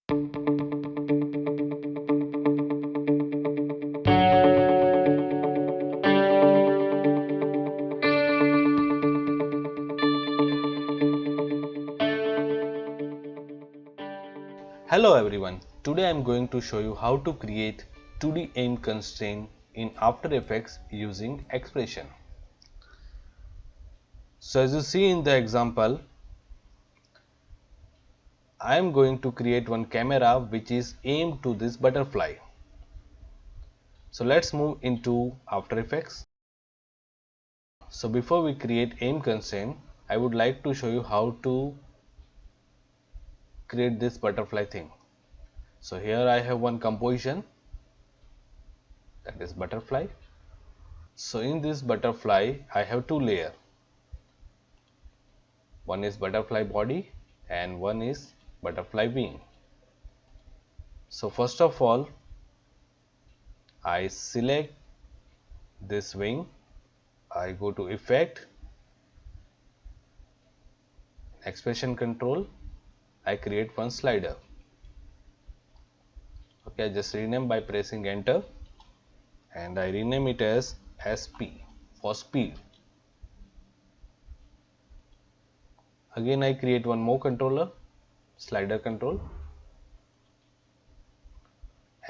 Hello everyone, today I am going to show you how to create 2D aim constraint in After Effects using expression. So as you see in the example, I am going to create one camera which is aimed to this butterfly. So let's move into After Effects. So before we create aim constraint, I would like to show you how to create this butterfly thing. So here I have one composition, that is butterfly. So in this butterfly I have two layers. One is butterfly body and one is butterfly wing. So first of all, I select this wing, I go to effect, expression control, I create one slider. Okay, I just rename by pressing enter and I rename it as SP for speed. Again I create one more controller, slider control,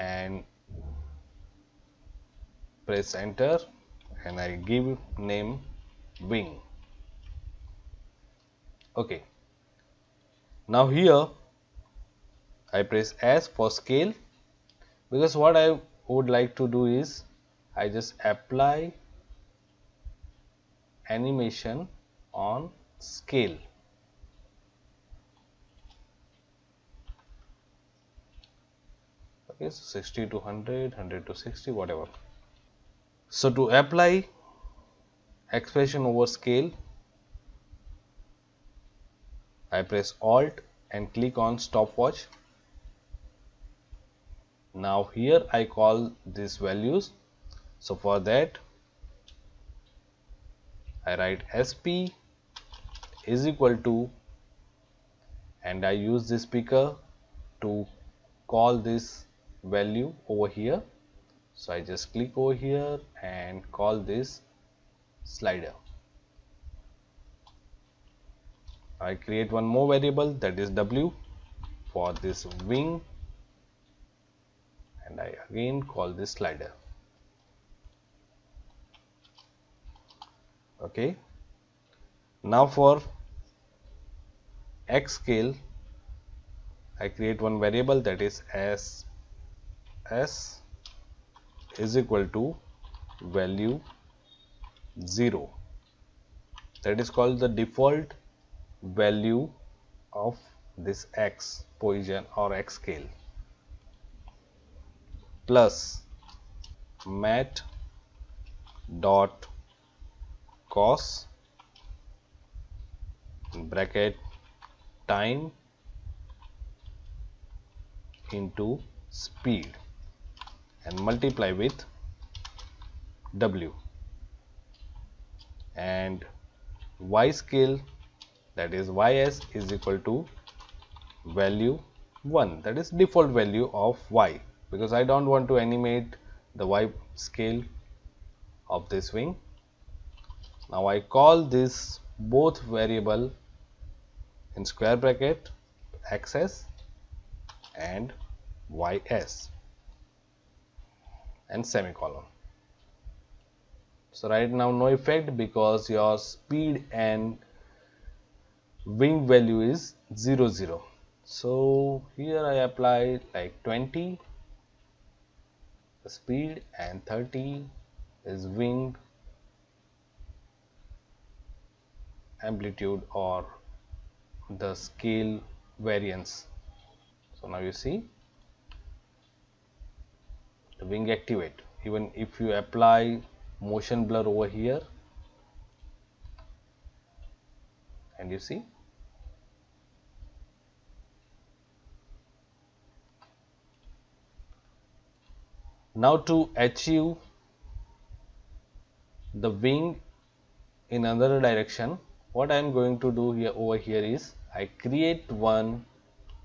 and press enter and I give name wing. Okay, now here I press S for scale, because what I would like to do is I just apply animation on scale. Okay, so 60 to 100, 100 to 60, whatever. So to apply expression over scale, I press Alt and click on stopwatch. Now here I call these values. So for that I write SP is equal to, and I use this picker to call this value over here. So I just click over here and call this slider. I create one more variable, that is W, for this wing, and I again call this slider. Okay, now for X scale I create one variable, that is S is equal to value 0, that is called the default value of this X position or X scale, plus mat dot cos bracket time into speed and multiply with W, and Y scale, that is ys, is equal to value 1, that is default value of y, because I don't want to animate the y scale of this wing. Now I call this both variable in square bracket xs and ys and semicolon. So right now no effect because your speed and wing value is 0 0. So here I apply like 20 the speed and 30 is wing amplitude or the scale variance. So now you see the wing activate. Even if you apply motion blur over here, and you see now to achieve the wing in another direction, what I am going to do here over here is I create one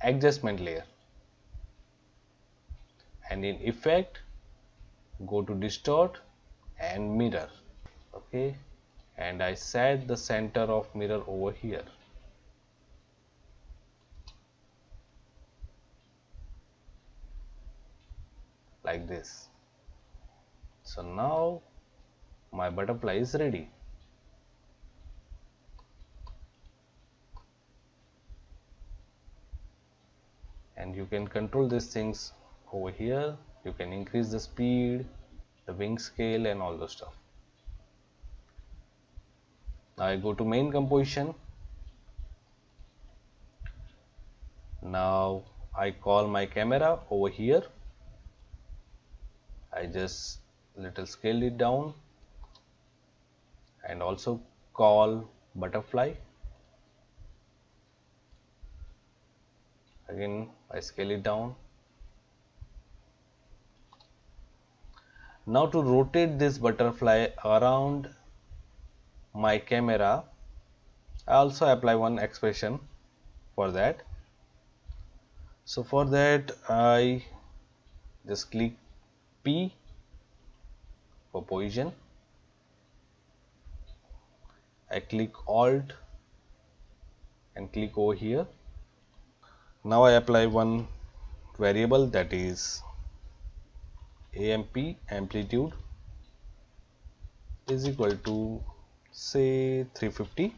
adjustment layer. and in effect go to distort and mirror. Okay, and I set the center of mirror over here. Like this. So now my butterfly is ready. And you can control these things over here. You can increase the speed, the wing scale and all those stuff. Now I go to main composition. Now I call my camera over here. I just little scale it down and also call butterfly. Again I scale it down. Now to rotate this butterfly around my camera, I also apply one expression for that. So for that I just click P for position. I click Alt and click over here. Now I apply one variable, that is AMP, amplitude, is equal to say 350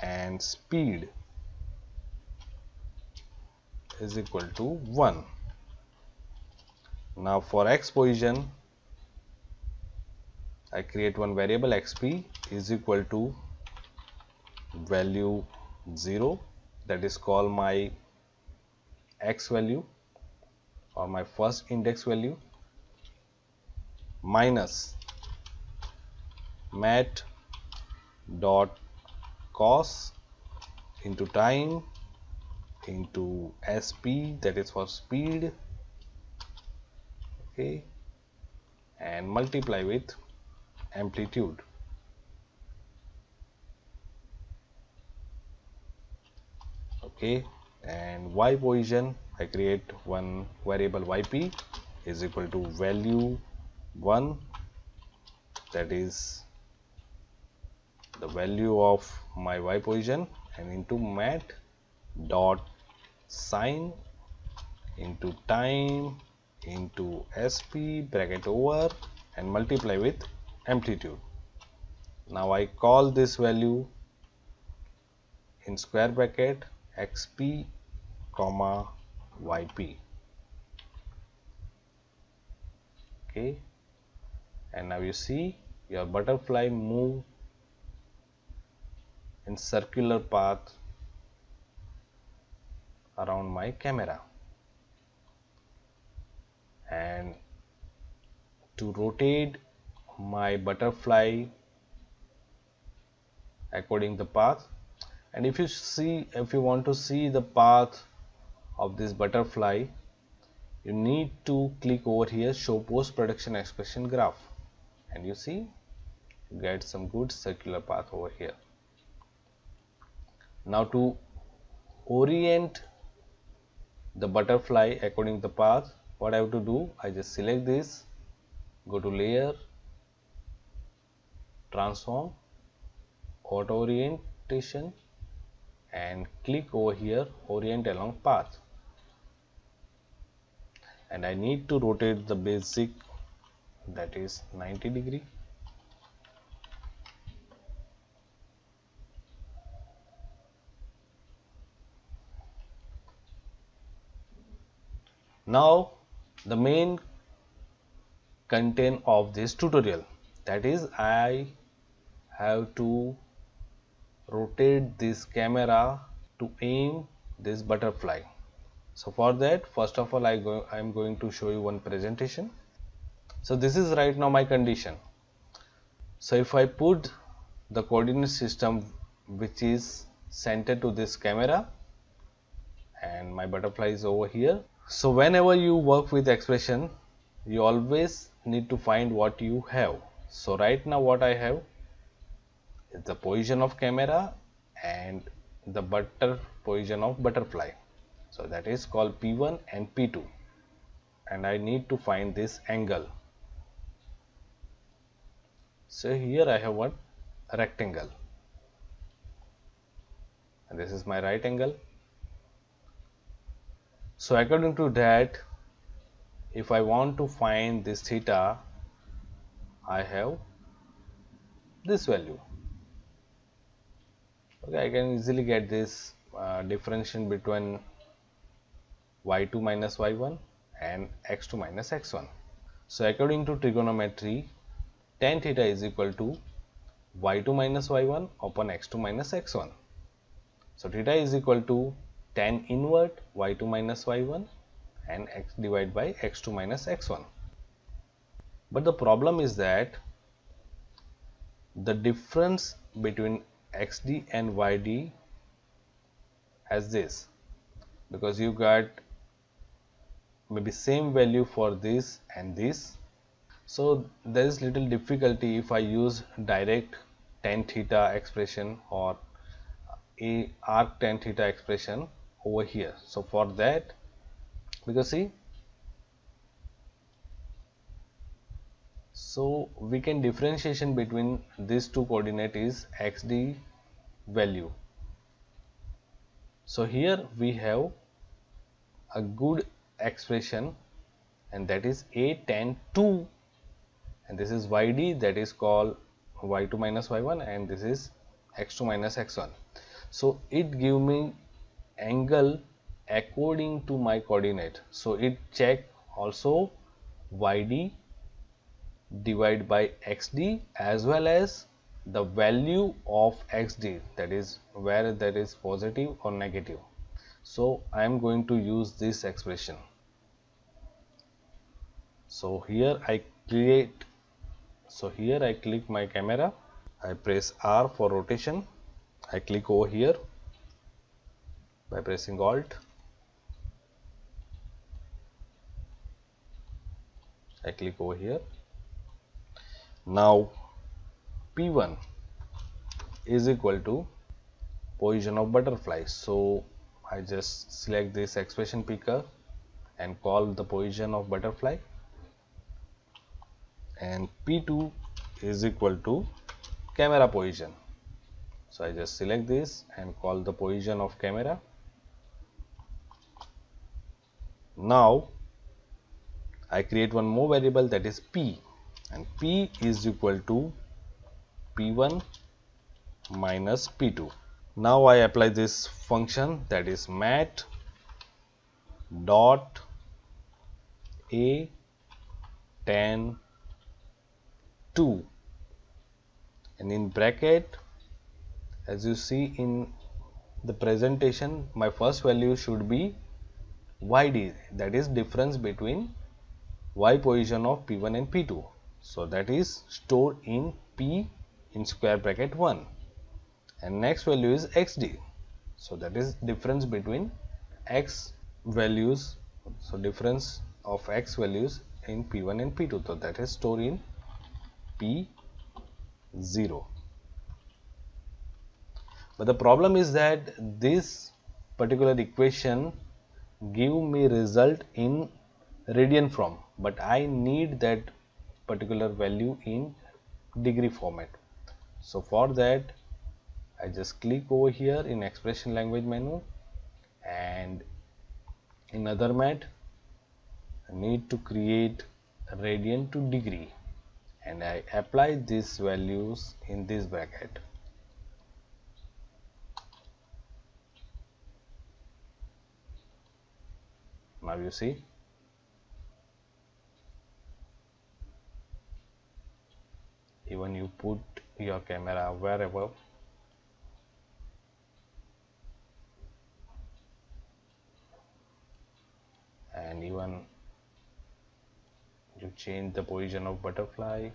and speed is equal to 1. Now for X position I create one variable XP is equal to value 0, that is called my X value or my first index value, minus mat dot cos into time into SP, that is for speed, okay, and multiply with amplitude. Okay, and Y position I create one variable YP is equal to value 1, that is the value of my Y position, and into mat dot sine into time into SP bracket over and multiply with amplitude. Now I call this value in square bracket XP comma YP. Okay, and now you see your butterfly move in circular path around my camera. And to rotate my butterfly according the path, and if you want to see the path of this butterfly, you need to click over here show post production expression graph, and you see you get some good circular path over here. Now to orient the butterfly according to the path, what I have to do, I just select this, go to layer, transform, auto orientation, and click over here orient along path, and I need to rotate the basic, that is 90 degree. Now the main content of this tutorial, that is I have to rotate this camera to aim this butterfly. So for that, first of all I am going to show you one presentation. So this is right now my condition. So if I put the coordinate system which is centered to this camera and my butterfly is over here. So whenever you work with expression, you always need to find what you have. So right now what I have is the position of camera and the position of butterfly. So that is called P1 and P2, and I need to find this angle. So here I have one rectangle, and this is my right angle. So according to that, if I want to find this theta, I have this value. Okay, I can easily get this differentiation between y2 minus y1 and x2 minus x1. So according to trigonometry, tan theta is equal to y2 minus y1 upon x2 minus x1. So theta is equal to tan invert y2 minus y1 and x divided by x2 minus x1. But the problem is that the difference between xd and yd has this, because you got maybe same value for this and this. So there is little difficulty if I use direct tan theta expression or a arc tan theta expression over here. So for that, because see, so we can differentiation between these two coordinate is xd value. So here we have a good expression, and that is a tan 2, and this is yd, that is called y2 minus y1, and this is x2 minus x1. So it give me angle according to my coordinate. So it check also yd divided by xd as well as the value of xd, that is where that is positive or negative. So I am going to use this expression. So here I click my camera, I press R for rotation, I click over here by pressing Alt, I click over here. Now P1 is equal to position of butterfly. So I just select this expression picker and call the position of butterfly, and P2 is equal to camera position. So I just select this and call the position of camera. Now I create one more variable, that is P, and P is equal to P1 minus P2. Now I apply this function, that is mat dot a tan 2, and in bracket, as you see in the presentation, my first value should be yd, that is difference between y position of P1 and P2. So that is stored in P in square bracket 1, and next value is xd. So that is difference between x values, so difference of x values in P1 and P2. So that is stored in P0. But the problem is that this particular equation give me result in radian form, but I need that particular value in degree format. So for that I just click over here in expression language menu, and in other mat I need to create radian to degree, and I apply these values in this bracket. Now you see, even you put your camera wherever, and even you change the position of butterfly.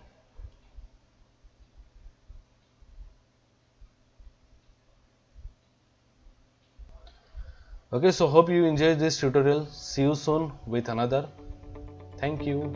Okay, so hope you enjoyed this tutorial. See you soon with another. Thank you.